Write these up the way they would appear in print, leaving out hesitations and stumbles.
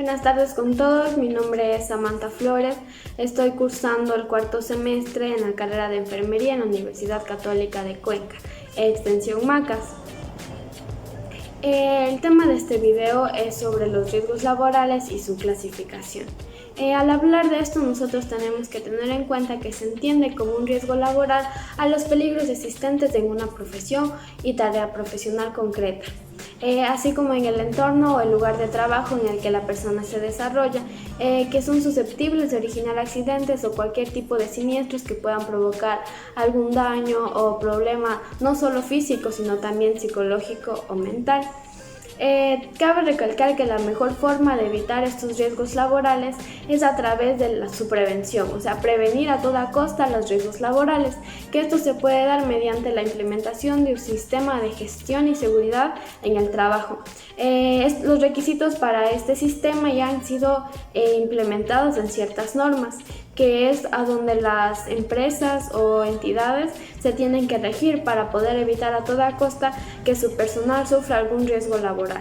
Buenas tardes con todos, mi nombre es Samantha Flores, estoy cursando el cuarto semestre en la carrera de enfermería en la Universidad Católica de Cuenca, extensión Macas. El tema de este video es sobre los riesgos laborales y su clasificación. Al hablar de esto, nosotros tenemos que tener en cuenta que se entiende como un riesgo laboral a los peligros existentes en una profesión y tarea profesional concreta, así como en el entorno o el lugar de trabajo en el que la persona se desarrolla, que son susceptibles de originar accidentes o cualquier tipo de siniestros que puedan provocar algún daño o problema no solo físico, sino también psicológico o mental. Cabe recalcar que la mejor forma de evitar estos riesgos laborales es a través de su prevención, o sea, prevenir a toda costa los riesgos laborales, que esto se puede dar mediante la implementación de un sistema de gestión y seguridad en el trabajo. Los requisitos para este sistema ya han sido implementados en ciertas normas, que es a donde las empresas o entidades se tienen que regir para poder evitar a toda costa que su personal sufra algún riesgo laboral.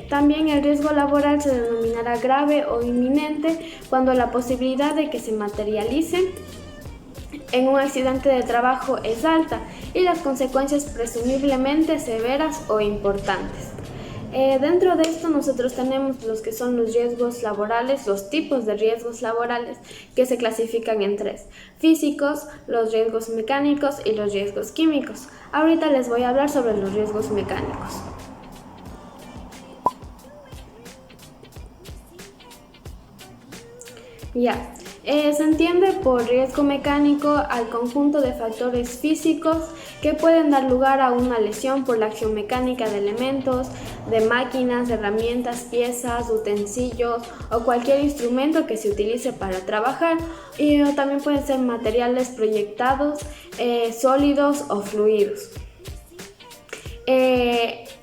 También el riesgo laboral se denominará grave o inminente cuando la posibilidad de que se materialice en un accidente de trabajo es alta y las consecuencias presumiblemente severas o importantes. Dentro de esto nosotros tenemos los que son los riesgos laborales, los tipos de riesgos laborales que se clasifican en tres: físicos, los riesgos mecánicos y los riesgos químicos. Ahorita les voy a hablar sobre los riesgos mecánicos. Se entiende por riesgo mecánico al conjunto de factores físicos que pueden dar lugar a una lesión por la acción mecánica de elementos, de máquinas, herramientas, piezas, utensilios o cualquier instrumento que se utilice para trabajar, y también pueden ser materiales proyectados, sólidos o fluidos,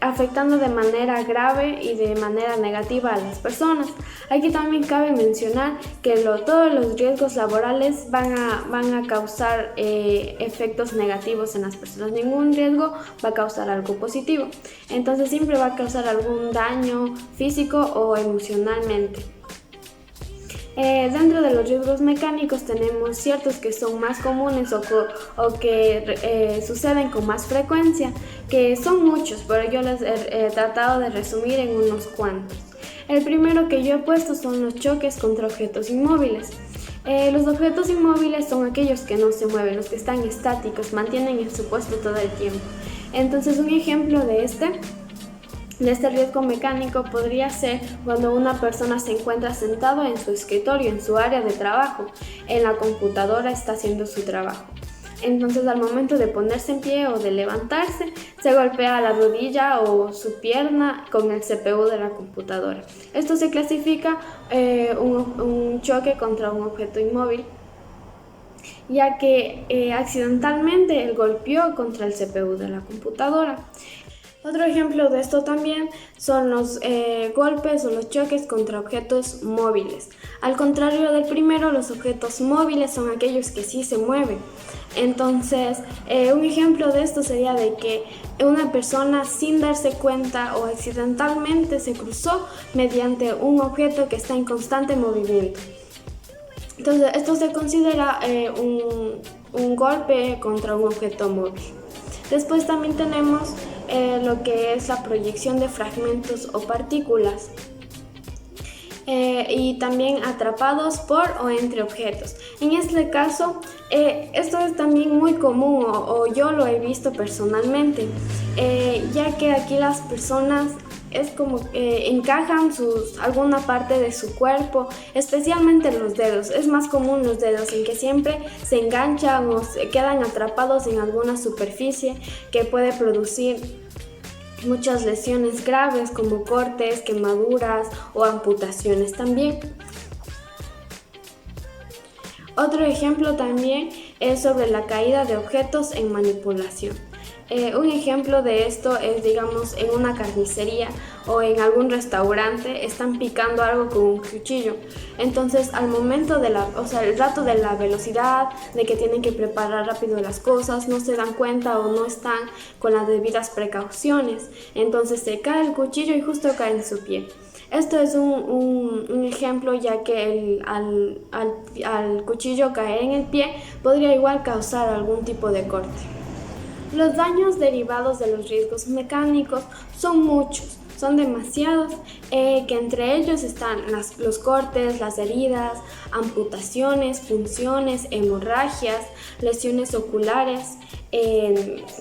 afectando de manera grave y de manera negativa a las personas. Aquí también cabe mencionar que todos los riesgos laborales van a causar efectos negativos en las personas. Ningún riesgo va a causar algo positivo. Entonces siempre va a causar algún daño físico o emocionalmente. Dentro de los riesgos mecánicos tenemos ciertos que son más comunes o que suceden con más frecuencia, que son muchos, pero yo les he tratado de resumir en unos cuantos. El primero que yo he puesto son los choques contra objetos inmóviles. Los objetos inmóviles son aquellos que no se mueven, los que están estáticos, mantienen en su puesto todo el tiempo. Entonces, un ejemplo de este riesgo mecánico podría ser cuando una persona se encuentra sentado en su escritorio, en su área de trabajo, en la computadora está haciendo su trabajo. Entonces, al momento de ponerse en pie o de levantarse, se golpea la rodilla o su pierna con el CPU de la computadora. Esto se clasifica un choque contra un objeto inmóvil, ya que accidentalmente él golpeó contra el CPU de la computadora. Otro ejemplo de esto también son los golpes o los choques contra objetos móviles. Al contrario del primero, los objetos móviles son aquellos que sí se mueven. Entonces, un ejemplo de esto sería de que una persona, sin darse cuenta o accidentalmente, se cruzó mediante un objeto que está en constante movimiento. Entonces, esto se considera un golpe contra un objeto móvil. Después también tenemos lo que es la proyección de fragmentos o partículas, y también atrapados por o entre objetos. En este caso, esto es también muy común o yo lo he visto personalmente, ya que aquí las personas es como encajan alguna parte de su cuerpo, especialmente los dedos. Es más común los dedos, en que siempre se enganchan o se quedan atrapados en alguna superficie que puede producir muchas lesiones graves como cortes, quemaduras o amputaciones también. Otro ejemplo también es sobre la caída de objetos en manipulación. Un ejemplo de esto es, digamos, en una carnicería o en algún restaurante están picando algo con un cuchillo. Entonces, al momento el rato de la velocidad, de que tienen que preparar rápido las cosas, no se dan cuenta o no están con las debidas precauciones. Entonces se cae el cuchillo y justo cae en su pie. Esto es un ejemplo, ya que al cuchillo caer en el pie podría igual causar algún tipo de corte. Los daños derivados de los riesgos mecánicos son muchos, son demasiados, que entre ellos están los cortes, las heridas, amputaciones, punciones, hemorragias, lesiones oculares,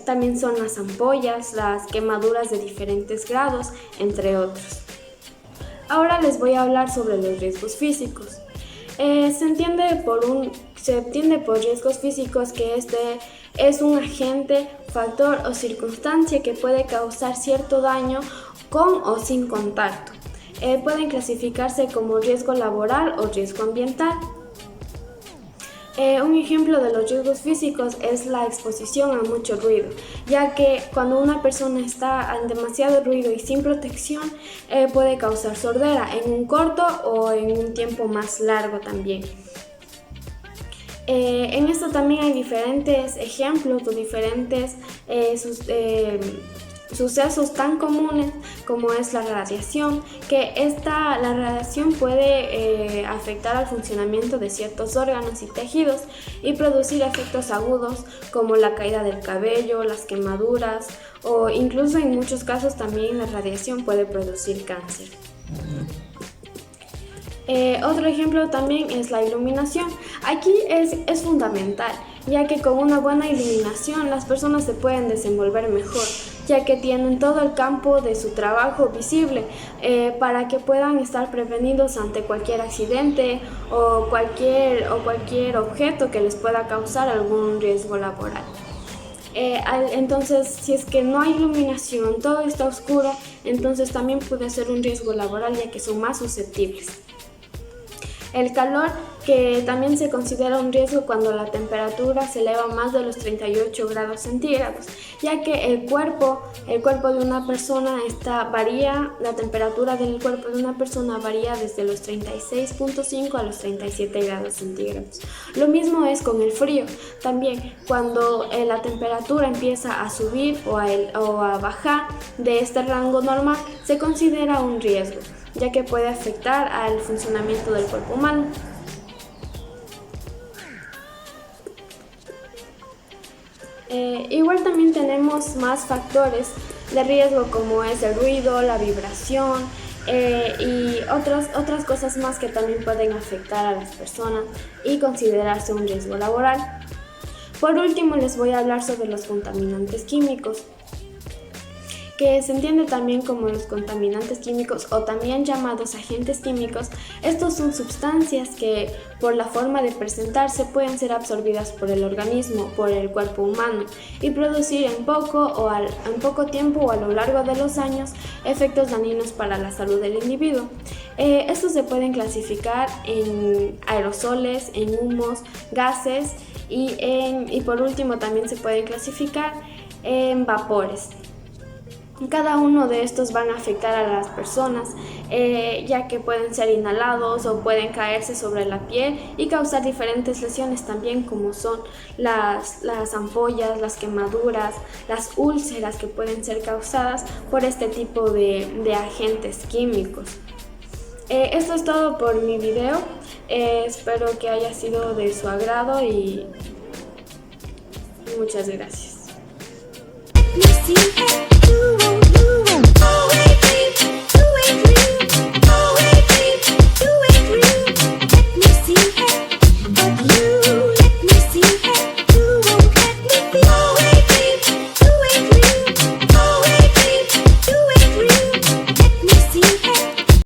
también son las ampollas, las quemaduras de diferentes grados, entre otros. Ahora les voy a hablar sobre los riesgos físicos. Se entiende por riesgos físicos que este es un agente, factor o circunstancia que puede causar cierto daño con o sin contacto. Pueden clasificarse como riesgo laboral o riesgo ambiental. Un ejemplo de los riesgos físicos es la exposición a mucho ruido, ya que cuando una persona está en demasiado ruido y sin protección, puede causar sordera en un corto o en un tiempo más largo también. En esto también hay diferentes ejemplos o diferentes sucesos tan comunes como es la radiación, que la radiación puede afectar al funcionamiento de ciertos órganos y tejidos y producir efectos agudos como la caída del cabello, las quemaduras o incluso en muchos casos también la radiación puede producir cáncer. Otro ejemplo también es la iluminación. Aquí es fundamental, ya que con una buena iluminación las personas se pueden desenvolver mejor, ya que tienen todo el campo de su trabajo visible para que puedan estar prevenidos ante cualquier accidente o cualquier objeto que les pueda causar algún riesgo laboral. Entonces, si es que no hay iluminación, todo está oscuro, entonces también puede ser un riesgo laboral, ya que son más susceptibles. El calor, que también se considera un riesgo cuando la temperatura se eleva más de los 38 grados centígrados, ya que el cuerpo de una persona la temperatura del cuerpo de una persona varía desde los 36.5 a los 37 grados centígrados. Lo mismo es con el frío, también cuando la temperatura empieza a subir o a bajar de este rango normal, se considera un riesgo, ya que puede afectar al funcionamiento del cuerpo humano. Igual también tenemos más factores de riesgo como es el ruido, la vibración y otras cosas más que también pueden afectar a las personas y considerarse un riesgo laboral. Por último, les voy a hablar sobre los contaminantes químicos, que se entiende también como los contaminantes químicos o también llamados agentes químicos. Estos son sustancias que por la forma de presentarse pueden ser absorbidas por el organismo, por el cuerpo humano y producir en poco tiempo o a lo largo de los años efectos dañinos para la salud del individuo. Estos se pueden clasificar en aerosoles, en humos, gases y por último también se pueden clasificar en vapores. Cada uno de estos van a afectar a las personas, ya que pueden ser inhalados o pueden caerse sobre la piel y causar diferentes lesiones también, como son las ampollas, las quemaduras, las úlceras que pueden ser causadas por este tipo de agentes químicos. Esto es todo por mi video, espero que haya sido de su agrado y muchas gracias.